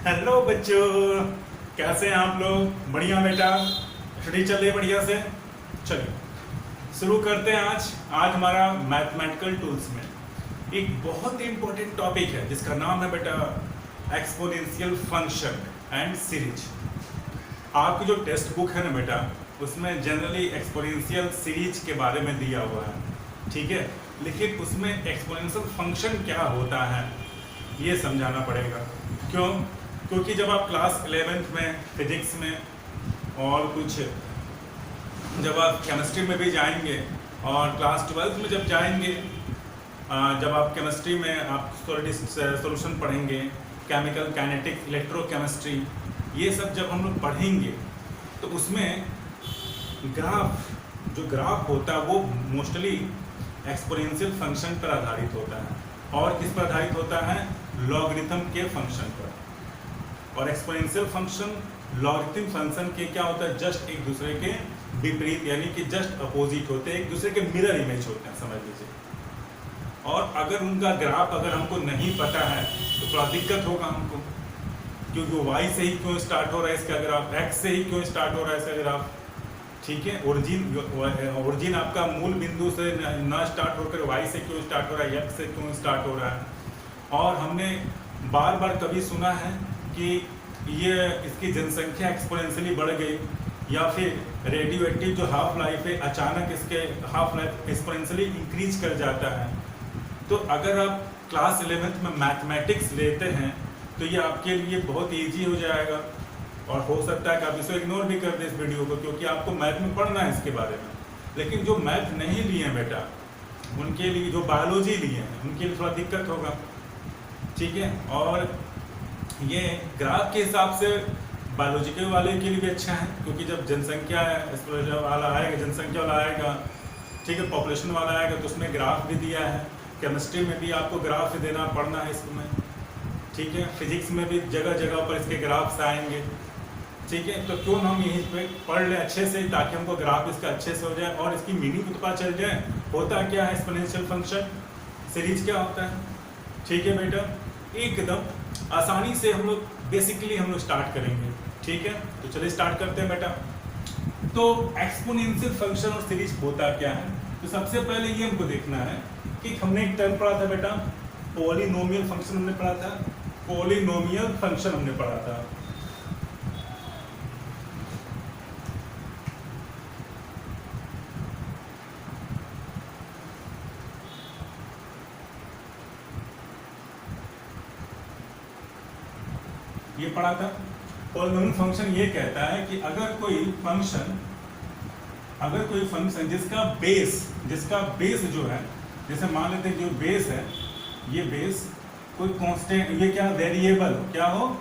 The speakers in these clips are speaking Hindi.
हेलो बच्चों, कैसे हैं आप लोग? बढ़िया बेटा, स्टडी चल रही है बढ़िया से? चलिए शुरू करते हैं। आज हमारा मैथमेटिकल टूल्स में एक बहुत ही इंपॉर्टेंट टॉपिक है जिसका नाम है बेटा एक्सपोनेंशियल फंक्शन एंड सीरीज। आपकी जो टेक्स्ट बुक है ना बेटा, उसमें जनरली एक्सपोनेंशियल सीरीज के बारे में दिया हुआ है, ठीक है, लेकिन उसमें एक्सपोनेंशियल फंक्शन क्या होता है ये समझाना पड़ेगा। क्यों? क्योंकि जब आप क्लास 11th में फिजिक्स में और कुछ जब आप केमिस्ट्री में भी जाएंगे और क्लास 12th में जब जाएंगे, जब आप केमिस्ट्री में आप सॉल्यूशन पढ़ेंगे, केमिकल काइनेटिक्स, इलेक्ट्रोकेमिस्ट्री, ये सब जब हम लोग पढ़ेंगे तो उसमें जो ग्राफ होता है वो मोस्टली एक्सपोनेंशियल फंक्शन पर आधारित होता है। और किस पर आधारित होता है? लॉगरिथम के फंक्शन पर। और एक्सपोनेंशियल फंक्शन लॉगरिथम फंक्शन के क्या होता है? जस्ट एक दूसरे के विपरीत, यानी कि जस्ट अपोजिट होते हैं, एक दूसरे के मिरर इमेज होते हैं, समझ लीजिए। और अगर उनका ग्राफ अगर हमको नहीं पता है तो थोड़ा दिक्कत होगा हमको, क्योंकि y से ही क्यों स्टार्ट हो रहा है इसका ग्राफ, x से ही क्यों स्टार्ट हो रहा है इसका ग्राफ, ठीक है। ओरिजिन आपका मूल बिंदु से ना स्टार्ट होकर y से क्यों स्टार्ट हो रहा है, x से क्यों स्टार्ट हो रहा है। और हमने बार बार कभी सुना है कि ये इसकी जनसंख्या एक्सपोनेंशियली बढ़ गई, या फिर रेडियो एक्टिव जो हाफ लाइफ है अचानक इसके हाफ लाइफ एक्सपोनेंशियली इंक्रीज कर जाता है। तो अगर आप क्लास 11th में मैथमेटिक्स लेते हैं तो ये आपके लिए बहुत ईजी हो जाएगा, और हो सकता है कि आप इसको इग्नोर भी कर दें इस वीडियो को, क्योंकि आपको मैथ में पढ़ना है इसके बारे में। लेकिन जो मैथ नहीं लिए हैं बेटा, उनके लिए, जो बायोलॉजी लिए हैं उनके लिए थोड़ा दिक्कत होगा, ठीक है। और ये ग्राफ के हिसाब से बायोलॉजिकल वाले के लिए भी अच्छा है, क्योंकि जब जनसंख्या वाला आएगा, जनसंख्या वाला आएगा, ठीक है, पॉपुलेशन वाला आएगा, तो उसमें ग्राफ भी दिया है। केमिस्ट्री में भी आपको ग्राफ देना पड़ना है इसमें, ठीक है। फिजिक्स में भी जगह जगह पर इसके ग्राफ्स आएंगे, ठीक है। तो क्यों हम यहीं पे पढ़ लें अच्छे से, ताकि हमको ग्राफ इसका अच्छे से हो जाए और इसकी मीनिंग भी पता चल जाए, होता क्या है एक्सपोनेंशियल फंक्शन, सीरीज क्या होता है, ठीक है बेटा। एकदम आसानी से हम लोग बेसिकली हम लोग स्टार्ट करेंगे, ठीक है। तो चलिए स्टार्ट करते हैं बेटा। तो एक्सपोनेंशियल फंक्शन और सीरीज होता क्या है? तो सबसे पहले ये हमको देखना है कि हमने एक टर्म पढ़ा था बेटा, पॉलिनोमियल फंक्शन हमने पढ़ा था, पॉलिनोमियल फंक्शन हमने पढ़ा था। ये पढ़ा था। पॉलिनोमियल फंक्शन ये कहता है कि अगर कोई फंक्शन जिसका बेस जो है, जैसे मान लेते हैं जो बेस है, ये बेस कोई कांस्टेंट, ये क्या वेरिएबल हो, क्या हो?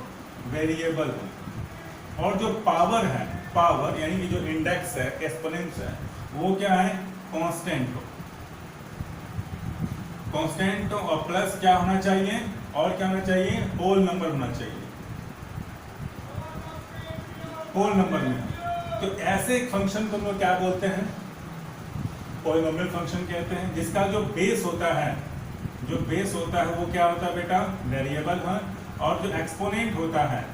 वेरिएबल हो। और जो पावर है, पावर यानी कि जो इंडेक्स है, एक्सपोनेंट है, वो क्या है? कांस्टेंट हो। कांस्टेंट हो और प्लस क्या होना चाहिए? और क्या होना चाहिए? होल नंबर होना चाहिए, होल नंबर में। तो ऐसे एक फंक्शन को हम लोग क्या बोलते हैं? पॉलिनोमियल फंक्शन कहते हैं, जिसका जो बेस होता है, वो क्या होता है बेटा? वेरिएबल है। और जो एक्सपोनेंट होता है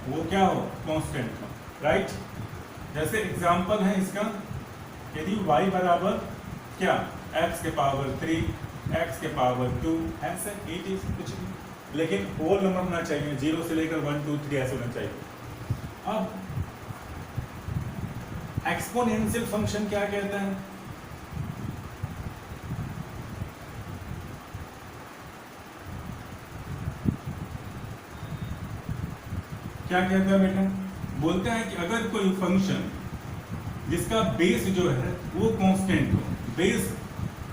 वो क्या हो? कांस्टेंट हो, राइट। जैसे एग्जांपल है इसका, यदि y बराबर क्या? x के पावर 3, x के पावर 2, ऐसे इट इज कुछ भी, लेकिन होल नंबर होना चाहिए, 0 से लेकर 1 2 3 ऐसे होना चाहिए। अब एक्सपोनेंशियल फंक्शन क्या कहता है? क्या कहता है बेटा? बोलते हैं कि अगर कोई फंक्शन जिसका बेस जो है वो कांस्टेंट हो, बेस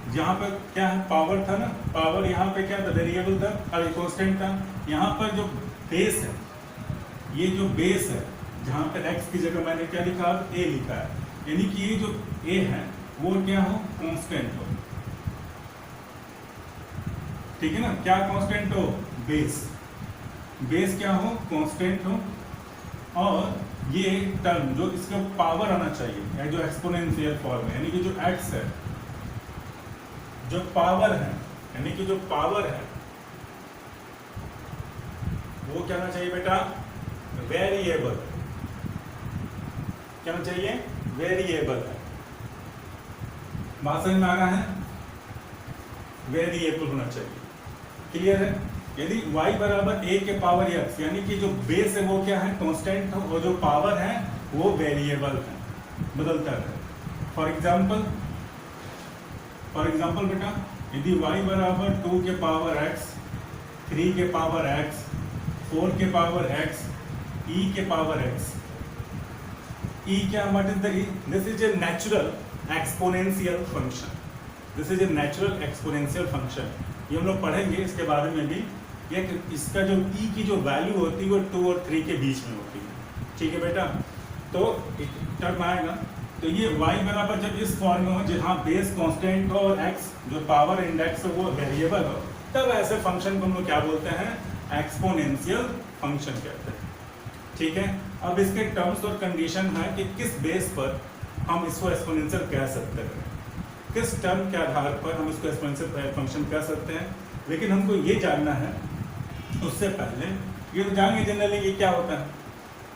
जहाँ पर क्या है? पावर था ना, पावर यहाँ पे क्या था? वेरिएबल था और कांस्टेंट था। यहाँ पर जो बेस है, ये जो बेस है, जहाँ पर x की जगह मैंने क्या लिखा? a लिखा है, यानी कि ये जो a है वो क्या हो? कांस्टेंट हो, ठीक है ना। क्या कांस्टेंट हो? बेस। बेस क्या हो? कांस्टेंट हो। और ये टर्म जो इसका पावर आना चाहिए, जो एक्सपोनेंशियल फॉर्म है, यानी कि जो x है, जो पावर है, यानी कि जो पावर है वो क्या होना चाहिए बेटा, वेरिएबल। क्या होना चाहिए, वेरिएबल है। बात समझ में आ रहा है, वेरिएबल होना चाहिए। क्लियर है। यदि y बराबर a के पावर x, यानी कि जो बेस है वो क्या है, कांस्टेंट है, और जो पावर है वो वेरिएबल है, बदलता है। फॉर एग्जाम्पल बेटा, यदि y बराबर 2 के पावर x, 3 के पावर x, 4 के पावर x, e के पावर x, e क्या, what is the e? This is a natural exponential function. This is a natural exponential function. ये हम लोग पढ़ेंगे इसके बारे में भी। ये इसका जो e की जो वैल्यू होती है वो 2 और 3 के बीच में होती है। ठीक है बेटा, तो टर्म आएगा। तो ये y बराबर जब इस फॉर्म में हो, जहाँ बेस कांस्टेंट हो और x जो पावर इंडेक्स है वो वेरिएबल हो, तब ऐसे फंक्शन को हम लोग क्या बोलते हैं, एक्सपोनेंशियल फंक्शन कहते हैं। ठीक है। अब इसके टर्म्स और कंडीशन है कि किस बेस पर हम इसको एक्सपोनेंशियल कह सकते हैं, किस टर्म के आधार पर हम इसको एक्सपोनेंशियल फंक्शन कह सकते हैं। लेकिन हमको ये जानना है, उससे पहले ये तो जानेंगे जनरली ये क्या होता है,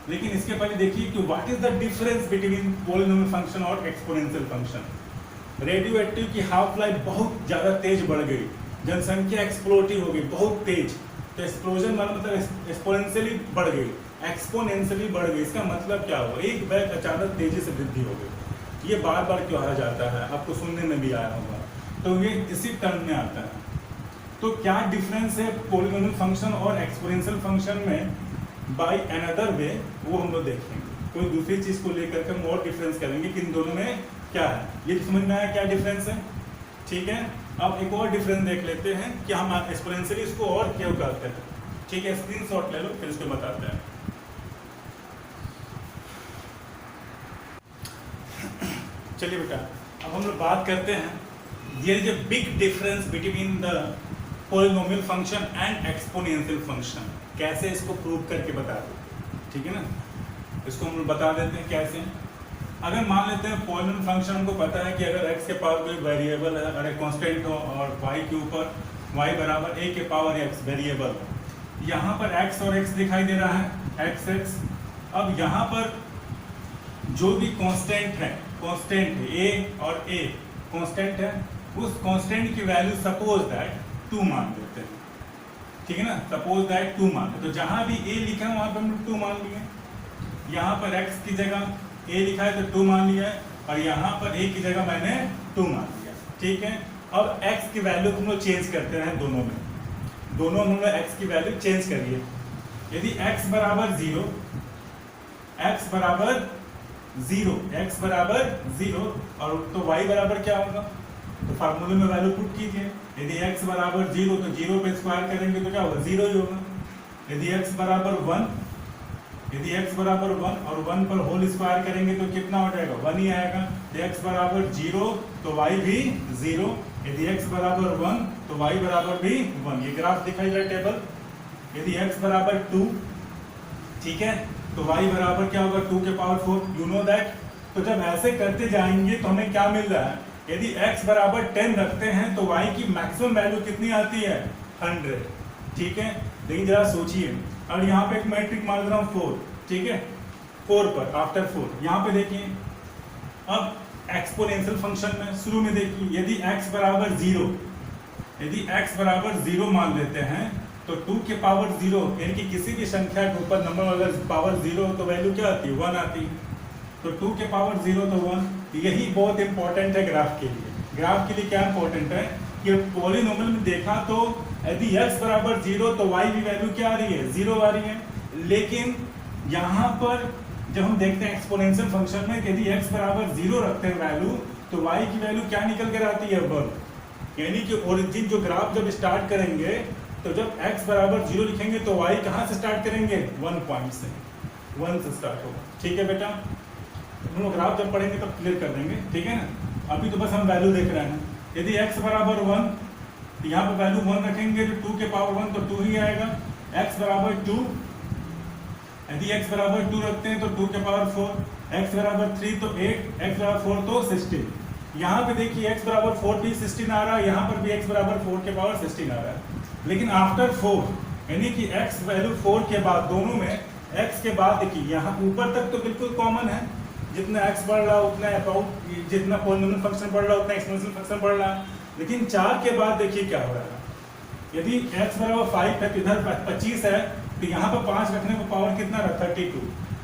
लेकिन इसके पहले देखिए कि what is the difference between polynomial function और एक्सपोनेंशियल फंक्शन। रेडियो एक्टिव की हाफ लाइफ बहुत ज़्यादा तेज बढ़ गई, जनसंख्या एक्सप्लोटिव हो गई बहुत तेज, तो एक्सप्लोजन मतलब एक्सपोनेंशियली बढ़ गई, एक्सपोनेंशियली बढ़ गई। इसका मतलब क्या हुआ, एक बैग अचानक तेजी से वृद्धि हो गई। ये बार बार क्यों आ जाता है, आपको सुनने में भी आया होगा, तो ये इसी टर्म में आता है। तो क्या डिफरेंस है पॉलिनोमियल फंक्शन और एक्सपोनेंशियल फंक्शन में बाय अनदर वे, वो हम लोग देखेंगे। कोई दूसरी चीज को लेकर के हम और डिफरेंस करेंगे कि इन दोनों में क्या है, ये समझ में आया क्या डिफरेंस है। ठीक है। अब एक और डिफरेंस देख लेते हैं कि हम एक्सपोनेंशियली इसको और क्यों करते हैं। ठीक है, स्क्रीनशॉट ले लो, फिर इसको बताते हैं। चलिए बेटा, अब हम लोग बात करते हैं, there is a big difference between the polynomial function and exponential function. कैसे इसको प्रूव करके बता दो, ठीक है ना। इसको हम लोग बता देते हैं कैसे। अगर मान लेते हैं पॉलिनोमियल फंक्शन, हमको पता है कि अगर x के पावर कोई वेरिएबल है, अगर कांस्टेंट हो, और y के ऊपर y बराबर a के पावर x वेरिएबल हो, यहाँ पर x और x दिखाई दे रहा है, x। अब यहाँ पर जो भी कांस्टेंट है, कांस्टेंट a और a कांस्टेंट है, उस कांस्टेंट की वैल्यू सपोज दैट 2 मान लेते हैं। ठीक है ना, सपोज दैट 2 मान, तो जहां भी a लिखा है वहां पर हम लोग 2 मान लिए। यहाँ पर x की जगह a लिखा है तो 2 मान लिया है, और यहाँ पर a की जगह मैंने 2 मान लिया। ठीक है। अब x की वैल्यू हम लोग चेंज करते हैं, दोनों में हम लोग x की वैल्यू चेंज करिए। यदि x बराबर 0, x बराबर 0 और तो y बराबर क्या होगा, तो फार्मूले में वैल्यू पुट कीजिए। यदि x बराबर 0 तो 0 पे स्क्वायर करेंगे तो क्या होगा, 0 ही होगा। यदि x बराबर 1 और 1 पर होल स्क्वायर करेंगे तो कितना हो जाएगा, 1 ही आएगा। यदि x बराबर 0 तो y भी 0, यदि x बराबर 1 तो y बराबर भी 1। ये ग्राफ दिखाई दे रहा है टेबल। यदि x बराबर 2, ठीक है, तो y बराबर क्या होगा, 2 के पावर 4, यू नो दैट। तो जब ऐसे करते जाएंगे तो हमें क्या मिल रहा है, यदि x बराबर 10 रखते हैं तो y की मैक्सिमम वैल्यू कितनी आती है, 100। ठीक है। लेकिन जरा सोचिए, और यहाँ पे एक मैट्रिक मान रहा हूँ 4, ठीक है, 4 पर आफ्टर 4 यहाँ पे देखिए। अब एक्सपोनेंशियल फंक्शन में शुरू में देखिए, यदि x बराबर 0 मान लेते हैं तो 2 के पावर 0, यानी कि किसी भी संख्या के ऊपर नंबर अगर पावर 0 तो वैल्यू क्या आती है, 1 आती है। तो 2 के पावर 0 तो 1। यही बहुत इंपॉर्टेंट है ग्राफ के लिए। ग्राफ के लिए क्या इंपॉर्टेंट है कि पॉलिनोमियल में देखा तो यदि x बराबर 0 तो y की वैल्यू क्या आ रही है, 0 आ रही है। लेकिन यहाँ पर जब हम देखते हैं एक्सपोनेंशियल फंक्शन में, यदि x बराबर 0 रखते हैं वैल्यू, तो y की वैल्यू क्या निकल कर आती है, 1। यानी कि ओरिजिन जो ग्राफ जब स्टार्ट करेंगे तो जब x बराबर 0 लिखेंगे तो y कहाँ से स्टार्ट करेंगे, 1 पॉइंट से, 1 से स्टार्ट होगा। ठीक है बेटा, हम लोग ग्राफ जब पढ़ेंगे तब क्लियर कर देंगे। ठीक है ना, अभी तो बस हम वैल्यू देख रहे हैं। यदि x बराबर 1, तो यहाँ पर वैल्यू 1 रखेंगे तो 2 के पावर 1 तो 2 ही आएगा। x बराबर 2, यदि x बराबर 2 रखते हैं तो 2 के पावर 4, x बराबर 3 तो 8, x बराबर 4 तो 16। यहाँ पे देखिए x बराबर 4 भी 16 आ रहा है, यहाँ पर भी x बराबर 4 के पावर 16 आ रहा है, लेकिन आफ्टर 4 यानी कि x वैल्यू 4 के बाद दोनों में x के बाद देखिए यहाँ ऊपर तक तो बिल्कुल कॉमन है, जितना x बढ़ रहा उतना अबाउट जितना पॉलिनोमियल फंक्शन बढ़ रहा उतना एक्सपोनेंशियल फंक्शन बढ़ रहा है। लेकिन 4 के बाद देखिए क्या हो रहा है, यदि x बराबर 5 है तो इधर 25 है, तो यहाँ पर 5 रखने पर पावर कितना रहा 32,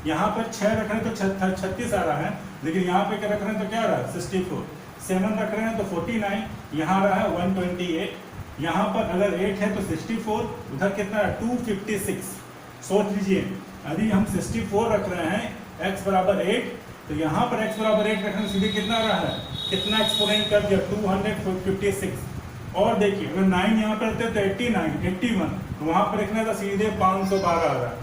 यहाँ पर 6 रख रहे हैं तो 36 आ रहा है, लेकिन यहाँ पे क्या रख रहे हैं तो क्या आ रहा है 64, 7 रख रहे हैं तो 49, यहाँ आ रहा है 128, यहाँ पर अगर 8 है तो 64, उधर कितना है 256। सोच लीजिए यदि हम 64 रख रहे हैं x बराबर 8, तो यहाँ पर x बराबर 8 रखने सीधे कितना आ रहा है, कितना एक्सपोनेंट कर दिया 256। और देखिए अगर 9 यहाँ पर रहते तो 89, 81, तो वहाँ पर रखना था सीधे 512 आ रहा है।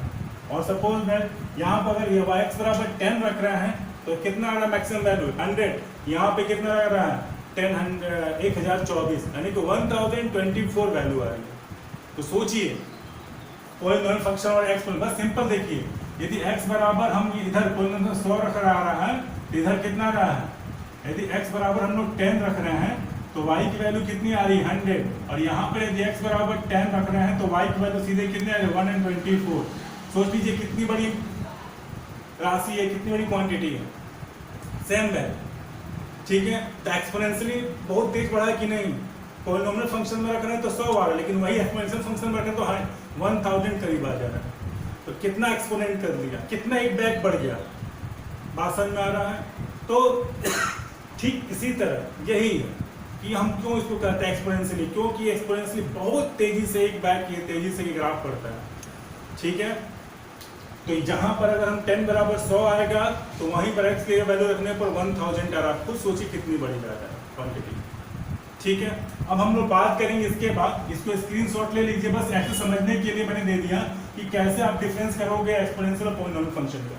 और सपोज मैं यहाँ पर अगर ये x बराबर 10 रख रहे हैं तो कितना आ रहा है मैक्सिमम वैल्यू 100, यहाँ पे कितना आ रहा है 1024, यानी कि 1024 वैल्यू आ रही है। तो सोचिए पॉलिनोमियल फंक्शन और x बस सिंपल देखिए, यदि x बराबर हम इधर पॉलिनोमियल 100 रख रहा है तो इधर कितना रहा है, यदि x बराबर हम लोग 10 रख रहे हैं तो y की वैल्यू कितनी आ रही है 100, और यहाँ पर यदि x बराबर 10 रख रहे हैं तो y की वैल्यू सीधे कितनी आ रही है 124। सोच लीजिए कितनी बड़ी राशि है, कितनी बड़ी क्वांटिटी है, सेम वैल्यू। ठीक है, तो एक्सपोनेंशियली बहुत तेज बढ़ा है कि नहीं, पॉलिनोमियल फंक्शन में रख रहे हैं तो 100 आ रहा है, लेकिन वही एक्सपोनेंशियल फंक्शन में रख रहे हैं तो 1000 करीब आ जा रहा है। तो कितना एक्सपोनेंट कर लिया, कितना एक बैग बढ़ गया, बात समझ में आ रहा है। तो ठीक इसी तरह यही है कि हम क्यों इसको कहते हैं एक्सपोनेंशियली, क्योंकि एक्सपोनेंशियली बहुत तेजी से एक बैग की तेजी से ग्राफ बढ़ता है। ठीक है, तो जहां पर अगर हम 10 बराबर 100 आएगा तो वहीं पर x की वैल्यू रखने पर 1000 आ रहा है, खुद सोचिए कितनी बड़ी जाता है क्वांटिटी। ठीक है, अब हम लोग बात करेंगे इसके बाद, इसको स्क्रीनशॉट ले लीजिए, बस ऐसे समझने के लिए मैंने दे दिया कि कैसे आप डिफरेंस करोगे एक्सपोनेंशियल और पॉलिनोमियल फंक्शन का।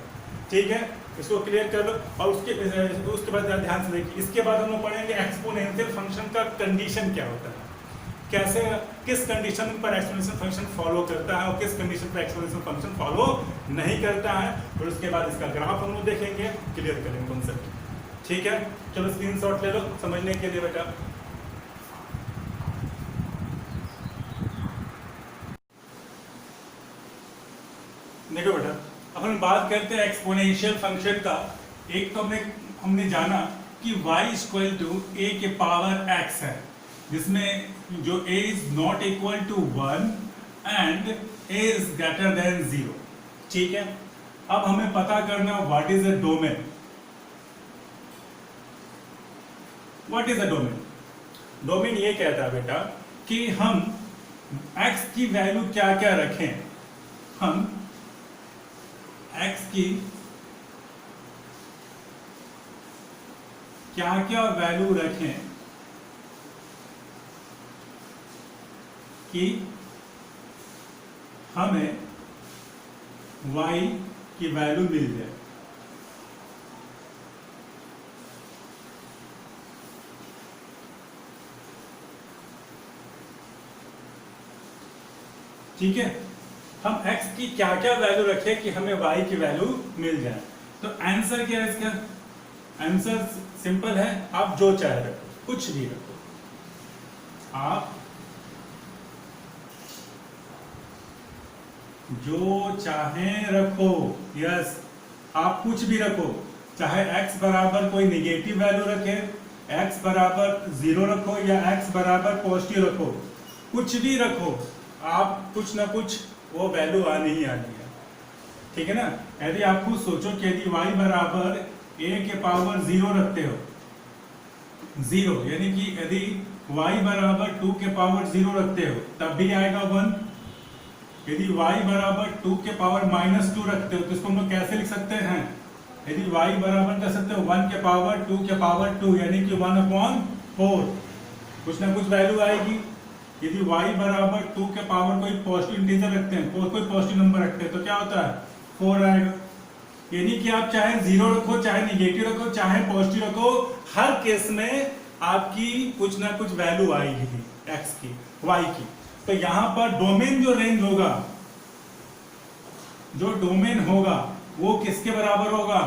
ठीक है, इसको क्लियर कर लो। और उसके बाद ध्यान से देखिए, इसके बाद हम लोग पढ़ेंगे एक्सपोनेंशियल फंक्शन का कंडीशन क्या होता है, कैसे किस कंडीशन पर एक्सपोनेंशियल फंक्शन फॉलो करता है और किस कंडीशन पर एक्सपोनेंशियल फंक्शन फॉलो नहीं करता है, और उसके बाद इसका ग्राफ हम लोग देखेंगे, क्लियर करेंगे कॉन्सेप्ट। ठीक है, चलो स्क्रीनशॉट ले लो समझने के लिए बेटा। देखो बेटा, अब हम बात करते हैं एक्सपोनेंशियल फंक्शन का। एक तो हमने जाना कि y इक्वल टू a के पावर x है, जिसमें जो a is not equal to 1 and a is greater than 0। ठीक है, अब हमें पता करना what is a domain. What is a domain? Domain ये कहता है बेटा कि हम x की वैल्यू क्या क्या रखें, हम x की क्या क्या वैल्यू रखें कि हमें y की वैल्यू मिल जाए। ठीक है, हम x की क्या क्या वैल्यू रखें कि हमें y की वैल्यू मिल जाए। तो आंसर क्या है इसका? आंसर सिंपल है, आप जो चाहे रखो, कुछ भी रखो, आप जो चाहे रखो। यस, आप कुछ भी रखो, चाहे x बराबर कोई निगेटिव वैल्यू रखे, x बराबर 0 रखो या x बराबर पॉजिटिव रखो, कुछ भी रखो, आप कुछ ना कुछ वो वैल्यू आनी ही आनी है। ठीक है ना, यदि आप खुद सोचो कि यदि y बराबर a के पावर 0 रखते हो, 0 यानी कि यदि y बराबर 2 के पावर 0 रखते हो तब भी आएगा 1। यदि y बराबर 2 के पावर -2 रखते हो तो इसको हम लोग कैसे लिख सकते हैं? यदि y बराबर कर सकते हो 1 के पावर 2 के पावर 2 यानी कि 1/4, कुछ ना कुछ वैल्यू आएगी। यदि y बराबर 2 के पावर कोई पॉजिटिव इंटीजर रखते हैं, कोई पॉजिटिव नंबर रखते हैं तो क्या होता है 4 आएगा। यानी कि आप चाहे 0 रखो, चाहे निगेटिव रखो, चाहे पॉजिटिव रखो, हर केस में आपकी कुछ ना कुछ वैल्यू आएगी x की, y की। तो यहां पर डोमेन जो रेंज होगा, जो डोमेन होगा वो किसके बराबर होगा?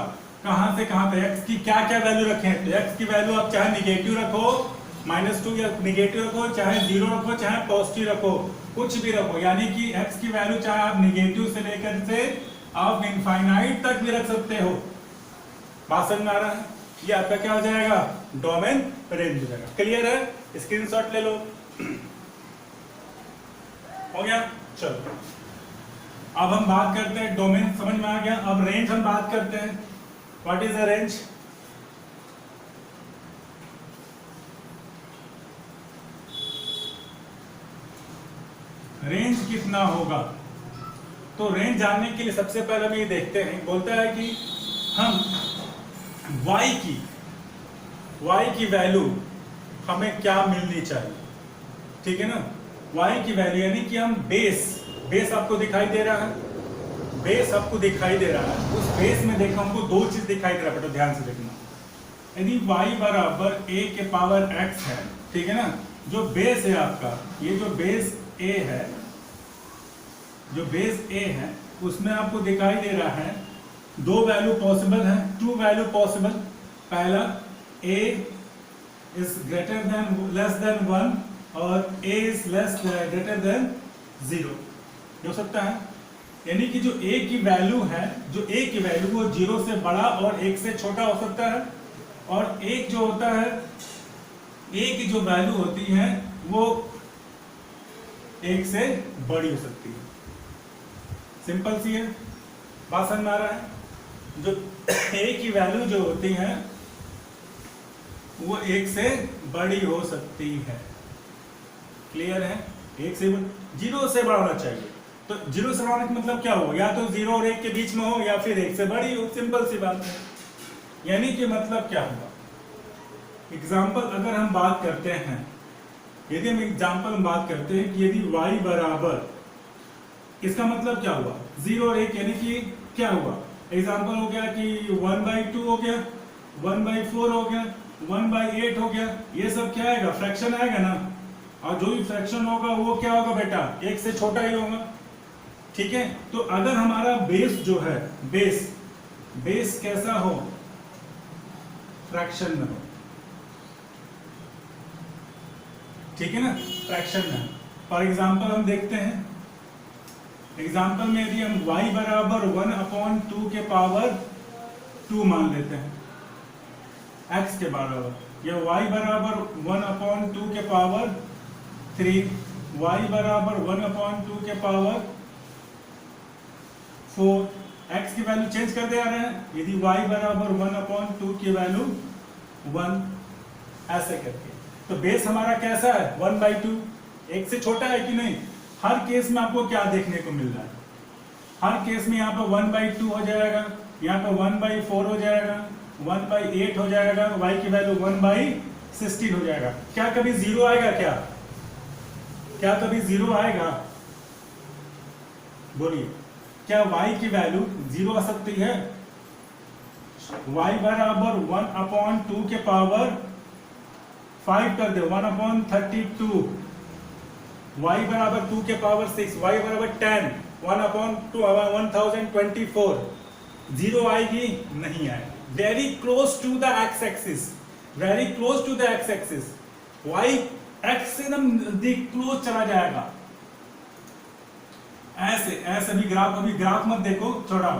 कहां से कहां तक, x की क्या क्या वैल्यू रखें, तो x की वैल्यू आप चाहे निगेटिव रखो -2 या निगेटिव रखो, चाहे 0 रखो, चाहे पॉजिटिव रखो, कुछ भी रखो, यानी कि x की वैल्यू चाहे आप निगेटिव से लेकर से आप इनफाइनाइट तक भी रख सकते हो। बात समझ में आ रहा है? ये आपका क्या हो जाएगा, डोमेन रेंज हो जाएगा। क्लियर है? स्क्रीनशॉट ले लो। हो गया? चलो अब हम बात करते हैं, डोमेन समझ में आ गया, अब रेंज हम बात करते हैं। What is the range? Range कितना होगा? तो रेंज जानने के लिए सबसे पहले हम ये देखते हैं, बोलता है कि हम y की वैल्यू हमें क्या मिलनी चाहिए, ठीक है ना। y की वैल्यू यानी कि हम बेस आपको दिखाई दे रहा है, बेस आपको दिखाई दे रहा है, उस बेस में देखो हमको दो चीज दिखाई दे रहा है, बेटा ध्यान से देखना। यदि y बराबर a के पावर x है, ठीक है ना, जो बेस है आपका, ये जो बेस a है, जो बेस a है उसमें आपको दिखाई दे रहा है दो वैल्यू पॉसिबल है, टू वैल्यू पॉसिबल। पहला a is greater than less than 1 और a इज ग्रेटर देन 0 हो सकता है। यानी कि जो a की वैल्यू है, जो a की वैल्यू वो 0 से बड़ा और 1 से छोटा हो सकता है, और एक जो होता है a की जो वैल्यू होती है वो 1 से बड़ी हो सकती है। सिंपल सी है, बात समझ में आ रहा है। जो a की वैल्यू जो होती है वो 1 से बड़ी हो सकती है। क्लियर है? 1 से 0 से बड़ा होना चाहिए, तो 0 से बड़ा का मतलब क्या होगा, या तो 0 और 1 के बीच में हो या फिर 1 से बड़ी हो। सिंपल सी बात है। यानी कि मतलब क्या होगा, एग्जाम्पल अगर हम बात करते हैं, यदि हम एग्जाम्पल में बात करते हैं कि यदि y बराबर, इसका मतलब क्या हुआ, 0 और 1, यानी कि क्या हुआ, एग्जाम्पल हो गया कि 1/2 हो गया, 1/4 हो गया, 1/8 हो गया, ये सब क्या आएगा, फ्रैक्शन आएगा ना। और जो भी फ्रैक्शन होगा वो क्या होगा बेटा, 1 से छोटा ही होगा। ठीक है, तो अगर हमारा बेस जो है, बेस कैसा हो, फ्रैक्शन में हो, ठीक है ना, फ्रैक्शन में। फॉर एग्जाम्पल हम देखते हैं, एग्जाम्पल में यदि हम y बराबर 1/2 के पावर 2 मान लेते हैं, x के बराबर, या y बराबर 1/2 के पावर 3, y बराबर 1/2 के पावर 4, x की वैल्यू चेंज करते आ रहे हैं। यदि y बराबर 1/2 की वैल्यू 1, ऐसे करके, तो बेस हमारा कैसा है, 1/2, 1 से छोटा है कि नहीं। हर केस में आपको क्या देखने को मिल रहा है, हर केस में यहाँ पर 1/2 हो जाएगा, यहाँ पर 1/4 हो जाएगा, 1/8 हो जाएगा, y की वैल्यू 1/16 हो जाएगा। क्या कभी 0 आएगा, क्या कभी 0 आएगा, बोलिए, क्या y की वैल्यू 0 आ सकती है। y बराबर 1/2 के पावर 5 कर दे, 1/32, y बराबर 2 के पावर 6, y बराबर 10, 1024, 0 आएगी, नहीं आएगी। Very close to the x axis, very close to the x axis, y x से एकदम नजदीक क्लोज चला जाएगा। ऐसे भी ग्राफ मत देखो, थोड़ा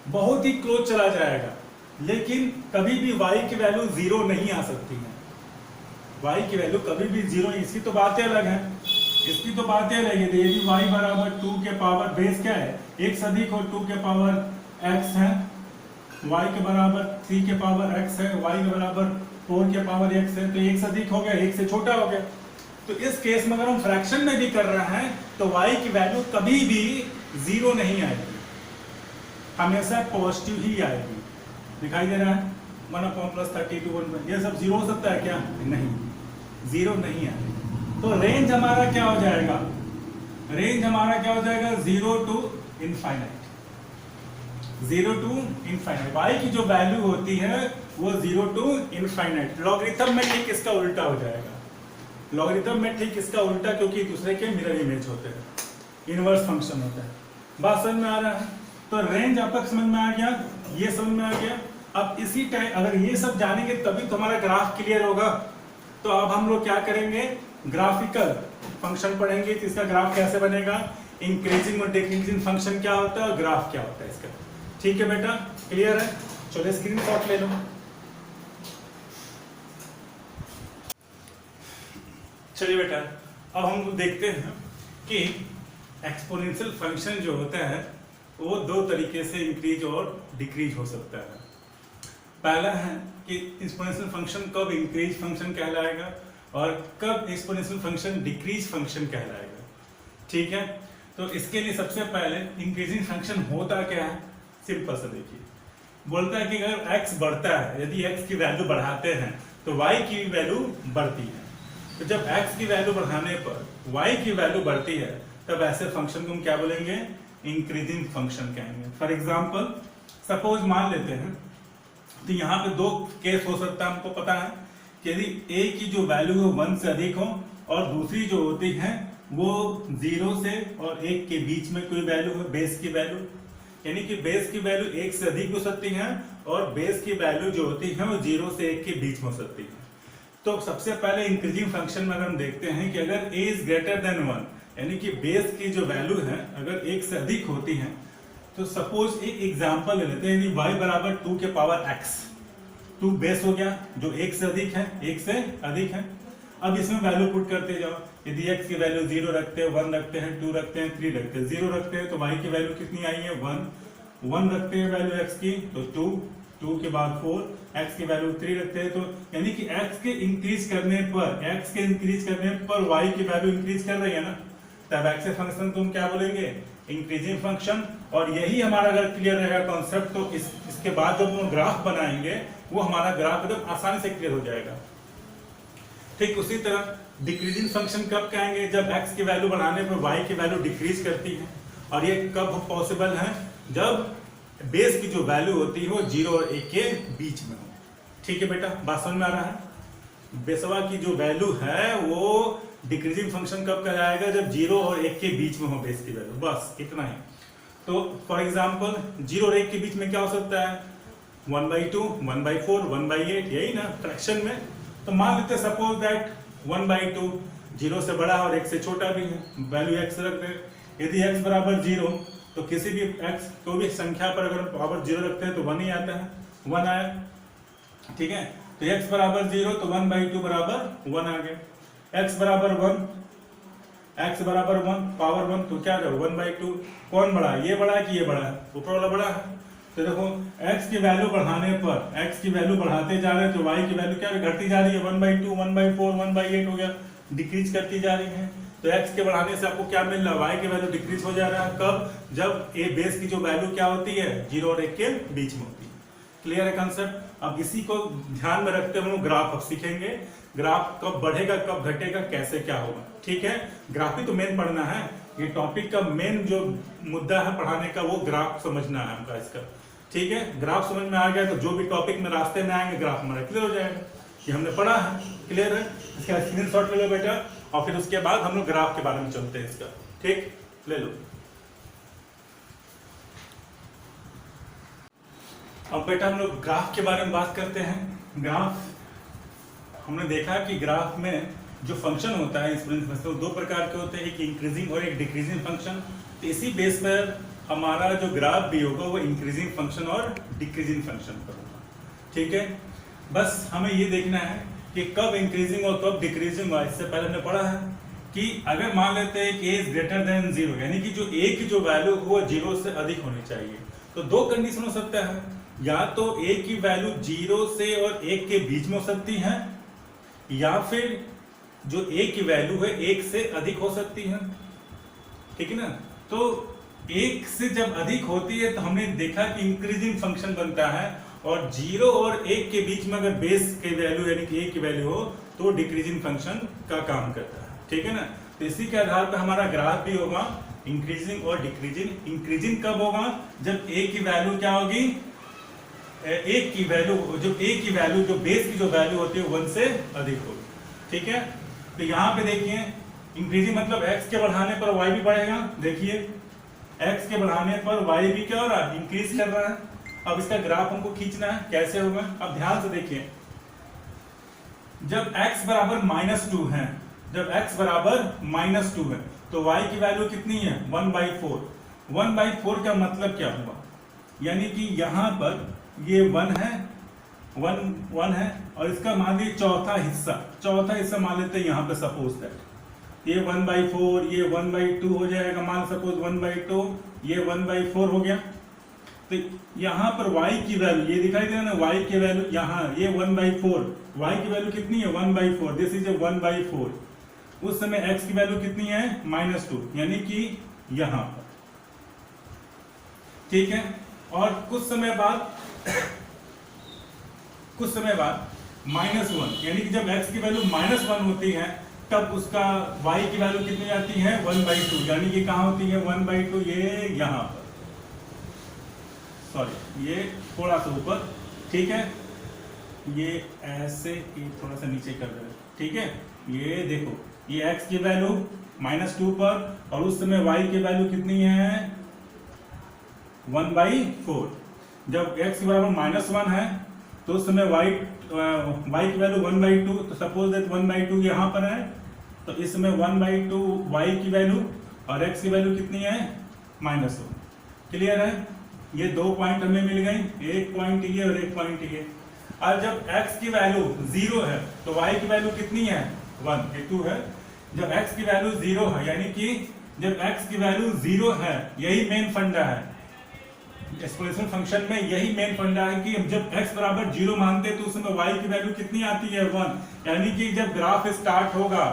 बहुत ही क्लोज चला जाएगा, लेकिन कभी भी y की वैल्यू 0 नहीं आ सकती है। y की वैल्यू कभी भी 0, इसकी तो बातें अलग है, इसकी तो बातें अलग है। यदि y बराबर 2 के पावर, बेस क्या है, 1 से अधिक और 2 के पावर x है, y के बराबर 3 के पावर x है, y के बराबर 4 के पावर x है, तो 1 से अधिक हो गया, 1 से छोटा हो गया। तो इस केस में अगर हम फ्रैक्शन में भी कर रहे हैं तो y की वैल्यू कभी भी 0 नहीं आएगी, हमेशा पॉजिटिव ही आएगी। दिखाई दे रहा है, 1/32, ये सब 0 हो सकता है क्या, नहीं, 0 नहीं आएगी। तो रेंज हमारा क्या हो जाएगा, रेंज हमारा क्या हो जाएगा, 0 to infinite, 0 to infinite। y की जो वैल्यू होती है वो 0 to infinite। लॉगरिथम में ठीक इसका उल्टा हो जाएगा, लॉगरिथम में ठीक इसका उल्टा, क्योंकि दूसरे के मिरर इमेज होते हैं, इनवर्स फंक्शन होता है। बात समझ में आ रहा है। तो रेंज अब तक समझ में आ गया, ये समझ में आ गया। अब इसी टाइम अगर ये सब जानेंगे तभी तो हमारा ग्राफ क्लियर होगा। तो अब हम लोग क्या करेंगे, ग्राफिकल फंक्शन पढ़ेंगे। तो इसका ग्राफ कैसे बनेगा, इंक्रीजिंग और डिक्रीजिंग फंक्शन क्या होता है और ग्राफ क्या होता है इसका। ठीक है बेटा, क्लियर है? चलो स्क्रीनशॉट ले लो। चलिए बेटा, अब हम लोग देखते हैं कि एक्सपोनेंशियल फंक्शन जो होता है वो दो तरीके से इंक्रीज और डिक्रीज हो सकता है। पहला है कि एक्सपोनेंशियल फंक्शन कब इंक्रीज फंक्शन कहलाएगा और कब एक्सपोनेंशियल फंक्शन डिक्रीज फंक्शन कहलाएगा। ठीक है, तो इसके लिए सबसे पहले इंक्रीजिंग फंक्शन होता क्या है, सिंपल सा देखिए। बोलता है कि अगर x बढ़ता है, यदि x की वैल्यू बढ़ाते हैं तो y की वैल्यू बढ़ती है। तो जब x की वैल्यू बढ़ाने पर y की वैल्यू बढ़ती है तब ऐसे फंक्शन को हम क्या बोलेंगे, इंक्रीजिंग फंक्शन कहेंगे। फॉर एग्जाम्पल सपोज मान लेते हैं, तो यहाँ पे दो केस हो सकता है, हमको पता है कि यदि a की जो वैल्यू है 1 से अधिक हो और दूसरी जो होती है वो 0 से और 1 के बीच में कोई वैल्यू है, बेस की वैल्यू, यानी कि बेस की वैल्यू 1 से अधिक हो सकती है और बेस की वैल्यू जो होती है वो 0 से 1 के बीच में हो सकती है। तो सबसे पहले इंक्रीजिंग फंक्शन में अगर हम देखते हैं कि अगर a इज ग्रेटर देन 1, यानी कि बेस की जो वैल्यू है अगर 1 से अधिक होती है, तो सपोज एक एग्जांपल ले लेते हैं, यदि y बराबर 2 के पावर x, 2 बेस हो गया जो 1 से अधिक है, 1 से अधिक है। अब इसमें वैल्यू पुट करते जाओ, यदि x की वैल्यू 0 रखते हैं, 1 रखते हैं, 2 रखते हैं, 3 रखते हैं, 0 रखते हैं तो y की वैल्यू कितनी आई है 1, 1 रखते हैं वैल्यू x की तो 2, 2 के बाद 4, x की वैल्यू 3 रखते हैं तो यानी कि x के इंक्रीज करने पर y की वैल्यू इंक्रीज कर रही है ना, तब x फंक्शन तुम क्या बोलेंगे, इंक्रीजिंग फंक्शन। और यही हमारा अगर क्लियर रहेगा कॉन्सेप्ट तो इसके बाद जब हम ग्राफ बनाएंगे वो हमारा ग्राफ एकदम आसानी से क्लियर हो जाएगा। ठीक उसी तरह डिक्रीजिंग फंक्शन कब कहेंगे, जब x की वैल्यू बढ़ाने पर y की वैल्यू डिक्रीज करती है। और ये कब पॉसिबल है, जब बेस की जो वैल्यू होती है वो 0 और 1 के बीच में हो। ठीक है बेटा, बात समझ में आ रहा है? बेसवा की जो वैल्यू है वो डिक्रीजिंग फंक्शन कब कहलाएगा, जब 0 और 1 के बीच में हो बेस की वैल्यू, बस इतना ही। तो फॉर एग्जांपल 0 और 1 के बीच में क्या हो सकता है, 1/2, 1/4, 1/8, यही ना फ्रैक्शन में। तो मान लेते हैं सपोज दैट 1/2 0 से बड़ा और 1 से छोटा भी है, वैल्यू x रख दे। यदि x बराबर 0 तो किसी भी x को भी संख्या पर अगर पावर 0 रखते हैं तो 1 ही आता है, 1 आया। ठीक है, तो x बराबर 0 तो 1/2 बराबर 1 आ गया। x बराबर 1 पावर 1 तो क्या है 1/2। कौन बड़ा है, ये बड़ा है कि ये बड़ा है, ऊपर वाला बड़ा है। तो देखो x की वैल्यू बढ़ाने पर, x की वैल्यू बढ़ाते जा रहे हैं तो y की वैल्यू क्या घटती जा रही है, 1/2, 1/4, 1/8 हो गया, डिक्रीज करती जा रही है। तो x के बढ़ाने से आपको क्या मिल रहा है, y की वैल्यू डिक्रीज हो जा रहा है। कब, जब a बेस की जो वैल्यू क्या होती है 0 और 1 के बीच में होती है। क्लियर है कंसेप्ट? अब इसी को ध्यान में रखते हुए हम ग्राफ अब सीखेंगे, ग्राफ कब बढ़ेगा कब घटेगा कैसे क्या होगा। ठीक है, ग्राफ ही तो मेन पढ़ना है, ये टॉपिक का मेन जो मुद्दा है पढ़ाने का वो ग्राफ समझना है हमका इसका। ठीक है, ग्राफ समझ में आ गया तो जो भी टॉपिक में रास्ते में आएंगे ग्राफ हमारा क्लियर हो जाएगा, ये हमने पढ़ा है। क्लियर है? इसका स्क्रीनशॉट ले लो बेटा और फिर उसके बाद हम लोग ग्राफ के बारे में चलते हैं इसका। ठीक, ले लो। अब बेटा हम लोग ग्राफ के बारे में बात करते हैं। ग्राफ हमने देखा कि ग्राफ में जो फंक्शन होता है एक्सपोनेंशियल फंक्शन, वो दो प्रकार के होते हैं, एक इंक्रीजिंग और एक डिक्रीजिंग फंक्शन। तो इसी बेस पर हमारा जो ग्राफ भी होगा वो इंक्रीजिंग फंक्शन और डिक्रीजिंग फंक्शन पर होगा। ठीक है, बस हमें ये देखना है कि कब इंक्रीजिंग और कब डिक्रीजिंग हुआ। इससे पहले हमने पढ़ा है कि अगर मान लेते हैं कि a इज ग्रेटर देन 0, यानी कि जो a की जो वैल्यू वो 0 से अधिक होनी चाहिए, तो दो कंडीशन हो सकता है, या तो a की वैल्यू 0 से और 1 के बीच में हो सकती है, या फिर जो a की वैल्यू है 1 से अधिक हो सकती है। ठीक है ना, तो 1 से जब अधिक होती है तो हमने देखा कि इंक्रीजिंग फंक्शन बनता है, और 0 और 1 के बीच में अगर बेस की वैल्यू यानी कि a की वैल्यू हो तो डिक्रीजिंग फंक्शन का काम करता है। ठीक है ना, तो इसी के आधार पर हमारा ग्राफ भी होगा इंक्रीजिंग और डिक्रीजिंग। इंक्रीजिंग कब होगा, जब a की वैल्यू क्या होगी, एक की वैल्यू जो a की वैल्यू जो बेस की जो वैल्यू होती है 1 से अधिक होगी। ठीक है, तो यहाँ पे देखिए इंक्रीजिंग मतलब x के बढ़ाने पर y भी बढ़ेगा। देखिए x के बढ़ाने पर y भी क्या हो रहा है, इंक्रीज कर रहा है। अब इसका ग्राफ हमको खींचना है, कैसे होगा? अब ध्यान से देखिए, जब x बराबर -2 है, जब x बराबर -2 है तो y की वैल्यू कितनी है? 1/4। 1/4 का मतलब क्या हुआ? यानी कि यहां पर ये 1 है, 1 है, और इसका मान लीजिए चौथा हिस्सा मान लेते हैं यहाँ पे, सपोज दैट ये 1/4, ये 1/2 हो जाएगा, मान सपोज 1/2, ये 1/4 हो गया। तो यहाँ पर y की वैल्यू ये दिखाई दे रहा है ना, y की वैल्यू यहाँ ये 1/4, y की वैल्यू कितनी है? 1/4, दिस इज ए 1/4। उस समय x की वैल्यू कितनी है? -2, यानी कि यहाँ पर, ठीक है। और कुछ समय बाद -1, यानी कि जब x की वैल्यू -1 होती है तब उसका y की वैल्यू कितनी आती है? 1/2, यानी कि कहाँ होती है 1/2? ये यहाँ पर, सॉरी ये थोड़ा सा ऊपर, ठीक है, ये ऐसे ये थोड़ा सा नीचे कर रहे हैं, ठीक है। ये देखो, ये x की वैल्यू -2 पर, और उस समय y की वैल्यू कितनी है? 1/4। जब x के बराबर -1 है तो उस समय y की वैल्यू 1/2, तो सपोज दैट 1/2 यहाँ पर है, तो इसमें 1/2 y की वैल्यू और x की वैल्यू कितनी है? -1। क्लियर है? ये 2 पॉइंट हमें मिल गई, एक पॉइंट ये और एक पॉइंट ये। और जब x की वैल्यू 0 है तो y की वैल्यू कितनी है? 1, ये 2 है। जब x की वैल्यू 0 है, यानी कि जब x की वैल्यू 0 है, यही मेन फंडा है एक्सपोनेंशियल फंक्शन में, यही मेन फंडा है कि जब x बराबर 0 मानते तो उस समय y की वैल्यू कितनी आती है? 1। यानी कि जब ग्राफ स्टार्ट होगा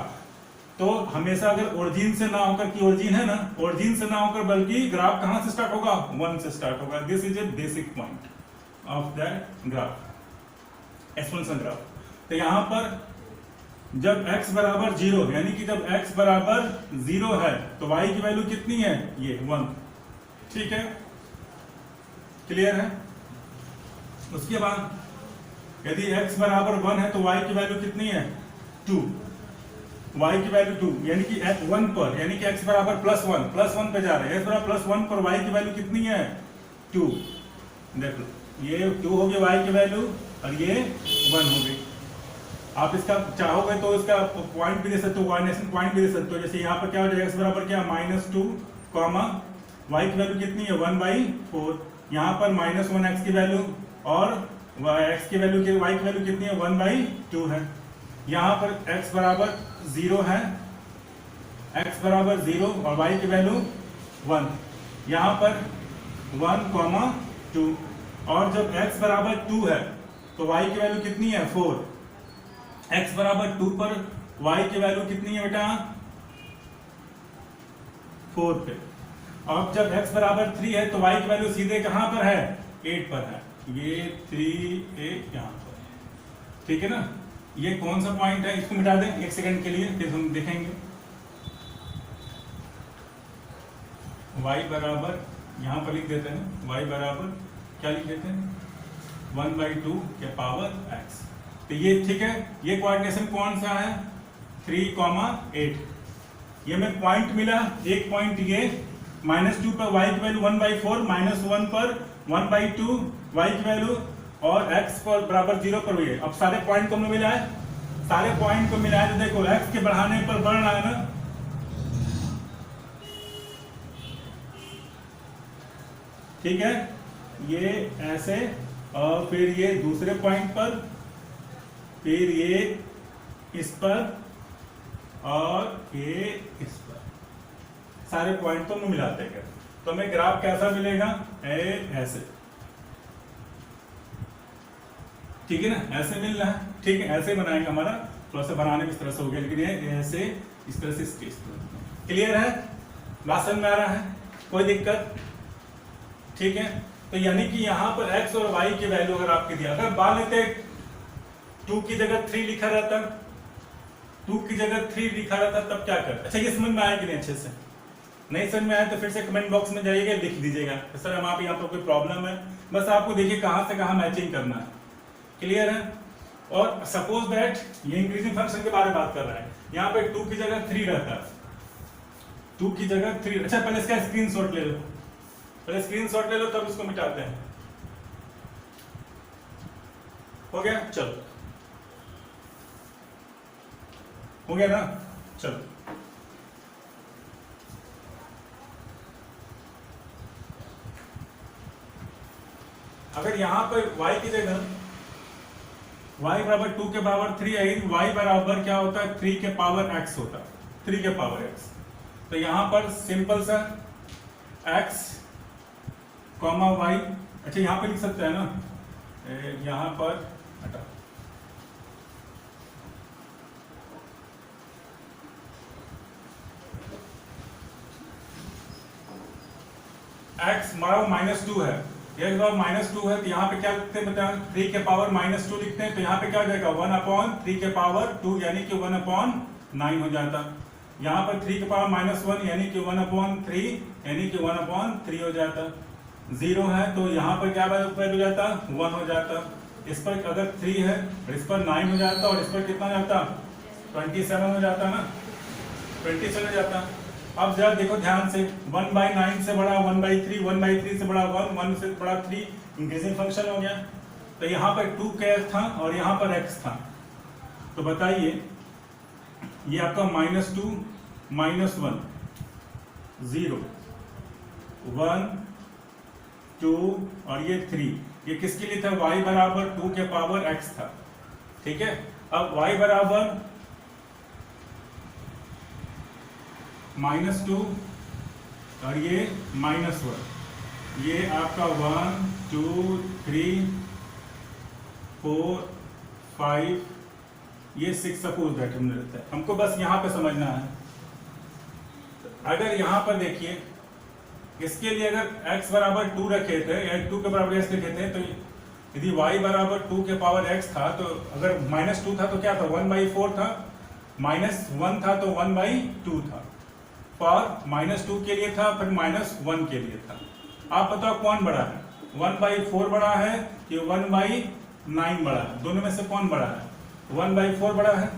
तो हमेशा अगर ओरिजिन से ना होकर, कि ओरिजिन है ना, ओरिजिन से ना होकर बल्कि ग्राफ कहां से स्टार्ट होगा? 1 से स्टार्ट होगा। This is a basic point of that graph, exponential graph. तो यहां पर जब x बराबर 0, यानी कि जब x बराबर 0 है तो y की वैल्यू कितनी है? ये 1, ठीक है, क्लियर है। उसके बाद यदि x बराबर 1 है तो y की वैल्यू कितनी है? 2, y की वैल्यू 2, यानी कि 1 पर, यानी कि x बराबर +1 पे जा रहे हैं, x बराबर +1 पर y की वैल्यू कितनी है? 2। देख लो, ये 2 हो गई y की वैल्यू और ये 1 हो गई। आप इसका चाहोगे तो इसका पॉइंट भी दे सकते हो, कोऑर्डिनेशन पॉइंट भी दे सकते हो। जैसे यहाँ पर क्या हो जाएगा? x बराबर क्या? -2, y की वैल्यू कितनी है? 1/4। यहाँ पर -1 x की वैल्यू और x की वैल्यू, y की वैल्यू कितनी है? 1/2 है। यहाँ पर x बराबर 0 है, x बराबर 0 और y की वैल्यू 1। यहाँ पर 1, 2, और जब x बराबर 2 है तो y की वैल्यू कितनी है? 4। x बराबर 2 पर y की वैल्यू कितनी है बेटा? 4 पे। और जब x बराबर 3 है तो y की वैल्यू सीधे कहां पर है? 8 पर है। ये 3, 8 यहाँ पर, ठीक है ना। ये कौन सा पॉइंट है? इसको मिटा दें 1 सेकंड के लिए, फिर हम देखेंगे। y बराबर यहाँ पर लिख देते हैं, y बराबर क्या लिख देते हैं? 1/2 के पावर x। तो ये ठीक है, ये कोऑर्डिनेशन कौन सा है? 3, 8। ये में पॉइंट मिला, एक पॉइंट ये -2 पर y की वैल्यू 1/4, -1 पर 1/2 y की वैल्यू, और x पर बराबर 0 पर हुई है। अब सारे पॉइंट को मिला है, सारे पॉइंट को मिला है तो देखो x के बढ़ाने पर बढ़ रहा है ना, ठीक है, ये ऐसे, और फिर ये दूसरे पॉइंट पर, फिर ये इस पर, और ये इस पर, सारे पॉइंट को हम मिलाते हैं तो हमें ग्राफ कैसा मिलेगा? ऐसे, ठीक है ना, ऐसे मिल रहा है, ठीक है, ऐसे बनाएंगे। हमारा थोड़ा सा बनाने में इस तरह से हो गया, लेकिन ये ऐसे, इस तरह से क्लियर है? बात समझ में आ रहा है? कोई दिक्कत? ठीक है। तो यानी कि यहाँ पर x और y की वैल्यू अगर आपके दिया, अगर मान लेते 2 की जगह 3 लिखा रहता, 2 की जगह 3 लिखा रहता, तब क्या करता? अच्छा, ये समझ में आया कि नहीं? अच्छे से नहीं समझ में आया तो फिर से कमेंट बॉक्स में जाइएगा, लिख दीजिएगा सर हम यहाँ पर कोई प्रॉब्लम है। बस आपको देखिए कहाँ से कहाँ मैचिंग करना है, क्लियर है। और सपोज दैट ये इंक्रीजिंग फंक्शन के बारे में बात कर रहा है, यहाँ पे 2 की जगह 3 रहता है, 2 की जगह 3। अच्छा, पहले इसका स्क्रीनशॉट ले लो, पहले स्क्रीनशॉट ले लो, तब इसको मिटाते हैं। हो गया, चलो हो गया ना, चलो अगर यहां पर y की जगह y बराबर 2 के पावर 3 आई, y बराबर क्या होता है 3 के पावर x होता है, 3 के पावर x। तो यहां पर सिंपल सा x कॉमा y, अच्छा यहां पे लिख सकते हैं ना, यहां पर हटा x हमारा -2 है, ये -2 है, तो यहाँ पे क्या लिखते हैं बता, 3 के पावर -2 लिखते हैं, तो यहाँ पे क्या हो जाएगा 1/3 के पावर 2 यानी कि 1/9 हो जाता। यहाँ पर 3 के पावर -1 यानी कि 1/3 यानी कि 1/3 हो जाता। 0 है तो यहाँ पर क्या वैल्यू हो जाता 1 हो जाता। इस पर अगर 3 है और इस पर 9 हो जाता और इस पर कितना हो जाता 27 हो जाता ना, 27 हो जाता। अब जरा देखो ध्यान से, 1/9 से बड़ा 1/3, 1/3 से बड़ा 1, 1 से बड़ा 3, इंक्रीजिंग फंक्शन हो गया। तो यहाँ पर 2 का था और यहाँ पर x था, तो बताइए ये आपका -2 -1 0 1 2 और ये 3, ये किसके लिए था, y बराबर 2 के पावर x था, ठीक है। अब y बराबर -2 और ये -1, ये आपका 1 2 3 4 5 ये 6 सपोज दैट हमने रहता है, हमको बस यहाँ पे समझना है। अगर यहाँ पर देखिए इसके लिए अगर x बराबर 2 रखे थे या 2 के बराबर x रखे थे, तो यदि y बराबर 2 के पावर x था, तो अगर -2 था तो क्या था 1/4 था, -1 था तो 1/2 था, और -2 के लिए था फिर -1 के लिए था। आप बताओ कौन बड़ा है, 1/4 बड़ा है कि 1/9 बड़ा है, दोनों में से कौन बड़ा है, 1/4 बड़ा है।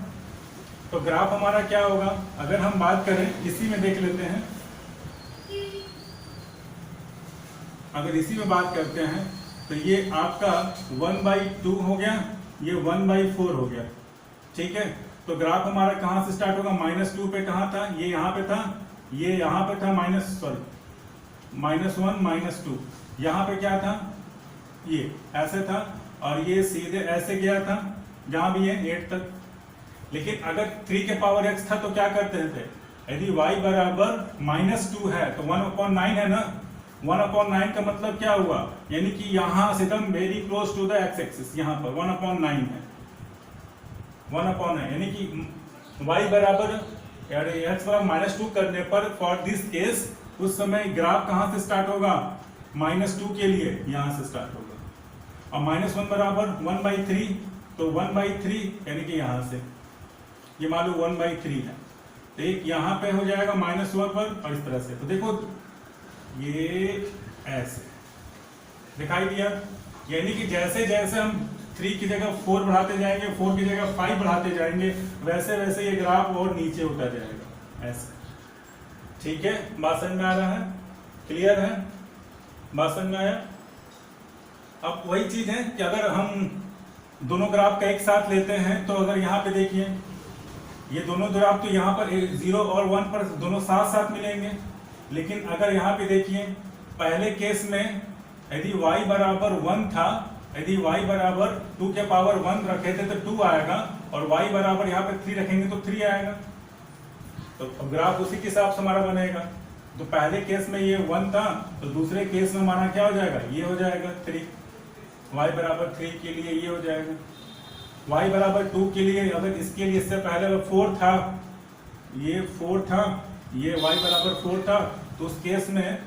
तो ग्राफ हमारा क्या होगा, अगर हम बात करें इसी में देख लेते हैं, अगर इसी में बात करते हैं तो ये आपका 1/2 हो गया, ये 1/4 हो गया, ठीक है। तो ग्राफ हमारा कहां से स्टार्ट होगा, -2 पे कहां था, ये यहां पे था, ये यहां पे था -1 -2, यहां पे क्या था, ये ऐसे था और ये सीधे ऐसे गया था जहां भी है 8 तक। लेकिन अगर 3 के पावर x था तो क्या करते थे, यदि y बराबर -2 है तो 1/9 है ना, 1/9 का मतलब क्या हुआ, यानी कि यहां से एकदम very close to the x axis, यहां पर 1/9 है, 1/9 यानी कि y बराबर x बराबर -2 करने पर फॉर दिस केस उस समय ग्राफ कहां से स्टार्ट होगा, -2 के लिए यहां से स्टार्ट होगा, और -1 बराबर 1/3, तो 1/3 यानी कि यहां से ये मान लो 1/3 है, तो एक यहां पे हो जाएगा -1 पर और इस तरह से। तो देखो ये ऐसे दिखाई दिया, यानी कि जैसे जैसे हम 3 की जगह 4 बढ़ाते जाएंगे, 4 की जगह 5 बढ़ाते जाएंगे, वैसे वैसे ये ग्राफ और नीचे होता जाएगा ऐसे, ठीक है। बात समझ में आ रहा है, क्लियर है, बात समझ में आया। अब वही चीज है कि अगर हम दोनों ग्राफ का एक साथ लेते हैं तो अगर यहाँ पे देखिए ये दोनों ग्राफ तो यहाँ पर 0 और 1 पर दोनों साथ साथ मिलेंगे, लेकिन अगर यहाँ पे देखिए पहले केस में यदि y बराबर 1 था, यदि y बराबर 2 के पावर 1 रखे थे तो 2 आएगा, और y बराबर यहाँ पे 3 रखेंगे तो 3 आएगा। तो ग्राफ उसी के हिसाब से हमारा बनेगा। तो पहले केस में ये 1 था तो दूसरे केस में हमारा क्या हो जाएगा, ये हो जाएगा 3, y बराबर 3 के लिए ये हो जाएगा, y बराबर 2 के लिए अगर इसके लिए इससे पहले अगर 4 था, ये 4 था, ये y बराबर 4 था, तो उस केस में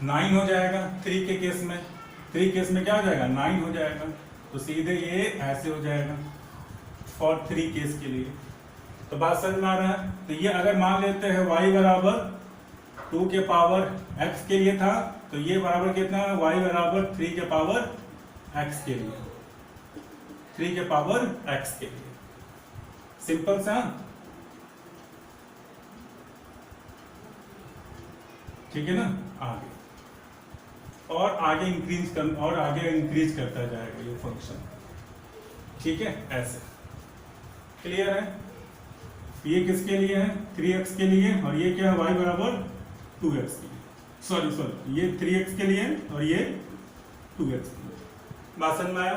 9 हो जाएगा, 3 के केस में, 3 केस में क्या हो जाएगा 9 हो जाएगा, तो सीधे ये ऐसे हो जाएगा फॉर 3 केस के लिए। तो बात समझ में आ रहा है। तो ये अगर मान लेते हैं y बराबर 2 के पावर x के लिए था, तो ये बराबर कितना है, y बराबर 3 के पावर x के लिए, 3 के पावर x के लिए, सिंपल सा, ठीक है ना। आगे और आगे इंक्रीज करता जाएगा ये फंक्शन। ठीक है, ऐसे क्लियर है। ये किसके लिए है? 3x के लिए, और ये क्या है? y बराबर 2x के लिए, सॉरी ये 3x के लिए और ये 2x के लिए। बात समझ में आया?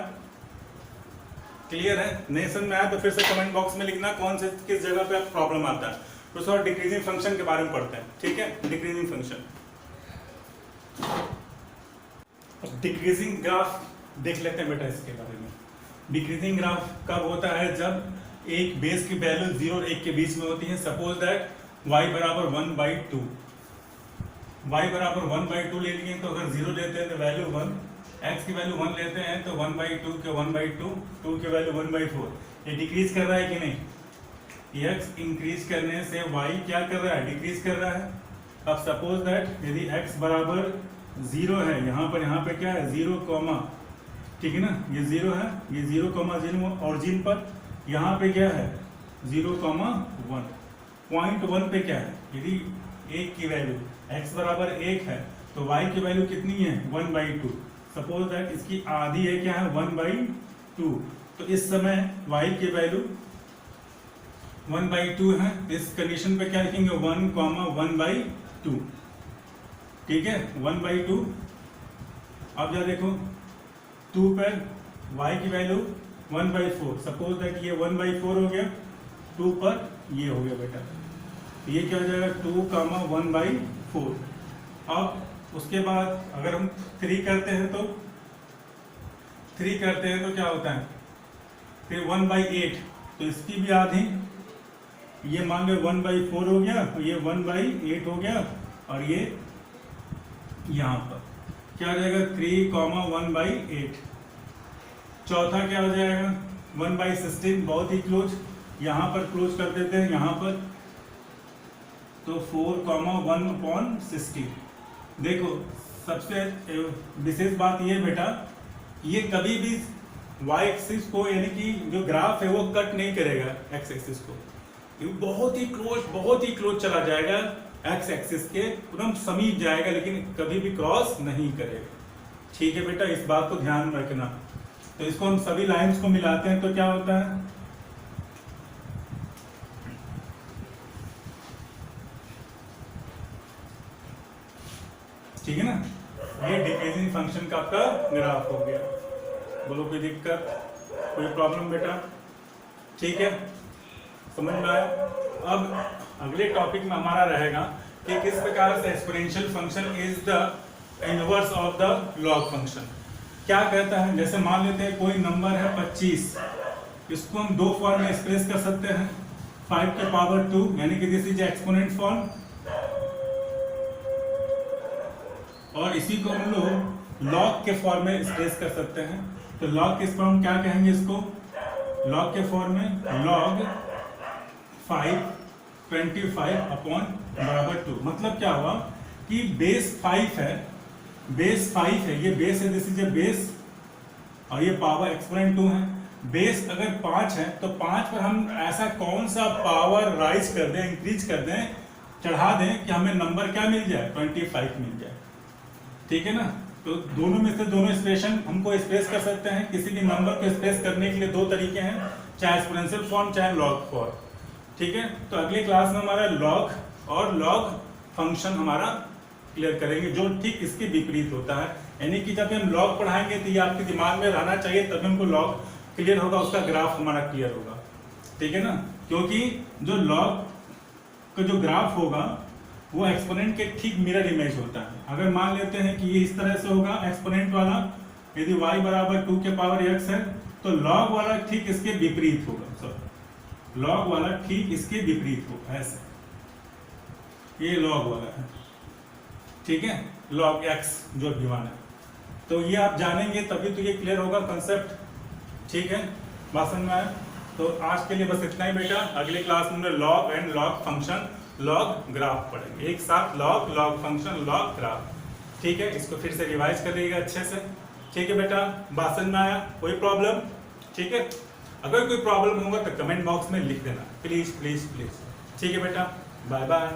क्लियर है? नहीं समझ में आया तो फिर से कमेंट बॉक्स में लिखना कौन से किस जगह पे प्रॉब्लम आता है। तो सर डिक्रीजिंग फंक्शन के बारे में पढ़ते हैं, ठीक है। डिक्रीजिंग फंक्शन, डिक्रीजिंग ग्राफ देख लेते हैं बेटा इसके बारे में। डिक्रीजिंग ग्राफ कब होता है? जब एक बेस की वैल्यू 0 और 1 के बीच में होती है। सपोज दैट y बराबर 1/2, y बराबर 1/2 ले लिए तो अगर 0 लेते हैं तो वैल्यू 1, x की वैल्यू 1 लेते हैं तो 1/2 के 1/2, 2 की वैल्यू 1/4। ये डिक्रीज कर रहा है कि नहीं? x इंक्रीज करने से y क्या कर रहा है? डिक्रीज कर रहा है। अब सपोज दैट यदि x बराबर 0 है, यहाँ पर क्या है? 0 कॉमा, ठीक है ना, ये 0 है, ये 0,0 ऑरिजिन पर, यहाँ पे क्या है? 0,1। पॉइंट 1 पे क्या है? यदि 1 की वैल्यू x बराबर 1 है तो y की वैल्यू कितनी है? 1/2। सपोज दैट इसकी आधी है, क्या है? 1/2। तो इस समय y की वैल्यू 1/2 है। इस कंडीशन पे क्या लिखेंगे? 1,1/2, ठीक है, 1/2। अब जा देखो 2 पर y की वैल्यू 1/4। सपोज दैट ये 1/4 हो गया, 2 पर ये हो गया बेटा, ये क्या हो जाएगा? 2,1/4। अब उसके बाद अगर हम 3 करते हैं तो क्या होता है? फिर 1/8, तो इसकी भी आधी, ये मान लो 1/4 हो गया, तो ये 1/8 हो गया, और ये यहाँ पर क्या हो जाएगा? 3,1/8। चौथा क्या हो जाएगा? 1/16, बहुत ही क्लोज, यहाँ पर क्लोज कर देते हैं, यहाँ पर तो 4,1/16। देखो सबसे विशेष बात ये बेटा, ये कभी भी y एक्सिस को यानी कि जो ग्राफ है वो कट नहीं करेगा x एक्सिस को, ये बहुत ही क्लोज चला जाएगा x एक्सिस के, एकदम समीप जाएगा, लेकिन कभी भी क्रॉस नहीं करेगा। ठीक है बेटा, इस बात को ध्यान रखना। तो इसको हम सभी लाइंस को मिलाते हैं तो क्या होता है? ठीक है ना, ये डिक्रीजिंग फंक्शन का आपका ग्राफ हो गया। बोलो कोई दिक्कत, कोई प्रॉब्लम बेटा? ठीक है, समझ में आया? अब अगले टॉपिक में हमारा रहेगा कि किस प्रकार से exponential function is the inverse of the log function. क्या कहता है? जैसे मान लेते हैं कोई नंबर है 25, इसको हम दो फॉर्म में एक्सप्रेस कर सकते हैं, 5 के पावर 2 यानी कि दिस इज एक्सपोनेंट फॉर्म, और इसी को हम लोग लॉग के फॉर्म में एक्सप्रेस कर सकते हैं। तो लॉग के फॉर्म क्या कहेंगे इसको? लॉग के फॉर्म में log 5/25/2। मतलब क्या हुआ कि बेस 5 है, ये बेस है, दिस इज ए बेस, और ये पावर एक्सपोनेंट 2 है। बेस अगर 5 है तो 5 पर हम ऐसा कौन सा पावर राइज कर दें, इंक्रीज कर दें, चढ़ा दें कि हमें नंबर क्या मिल जाए? 25 मिल जाए। ठीक है ना? तो दोनों में से दोनों एक्सप्रेशन हमको एक्सप्रेस कर सकते हैं। किसी भी नंबर को एक्सप्रेस करने के लिए दो तरीके हैं, चाहे एक्सपोनेंशियल फॉर्म चाहे लॉग फॉर्म। ठीक है, तो अगली क्लास में हमारा लॉग और लॉग फंक्शन हमारा क्लियर करेंगे, जो ठीक इसके विपरीत होता है। यानी कि जब हम लॉग पढ़ाएंगे तो ये आपके दिमाग में रहना चाहिए, तभी हमको लॉग क्लियर होगा, उसका ग्राफ हमारा क्लियर होगा। ठीक है ना, क्योंकि जो लॉग का जो ग्राफ होगा वो एक्सपोनेंट के ठीक मिरर इमेज होता है। अगर मान लेते हैं कि ये इस तरह से होगा एक्सपोनेंट वाला, यदि y बराबर 2 के पावर x है तो log वाला ठीक इसके विपरीत होगा। सॉरी, log वाला ठीक इसके विपरीत होगा, ऐसे ये log वाला है। ठीक है, log x जो गिवन है, तो ये आप जानेंगे तभी तो ये क्लियर होगा कंसेप्ट। ठीक है, बात समझ में आया? तो आज के लिए बस इतना ही बेटा। अगली क्लास में log and log function, log graph पढ़ेंगे एक साथ, लॉग फंक्शन, लॉग ग्राफ। ठीक है, इसको फिर से रिवाइज कर लीजिएगा अच्छे से। ठीक है बेटा, बात समझ में आया? कोई प्रॉब्लम? ठीक है, अगर कोई प्रॉब्लम होगा तो कमेंट बॉक्स में लिख देना, प्लीज प्लीज प्लीज। ठीक है बेटा, बाय बाय।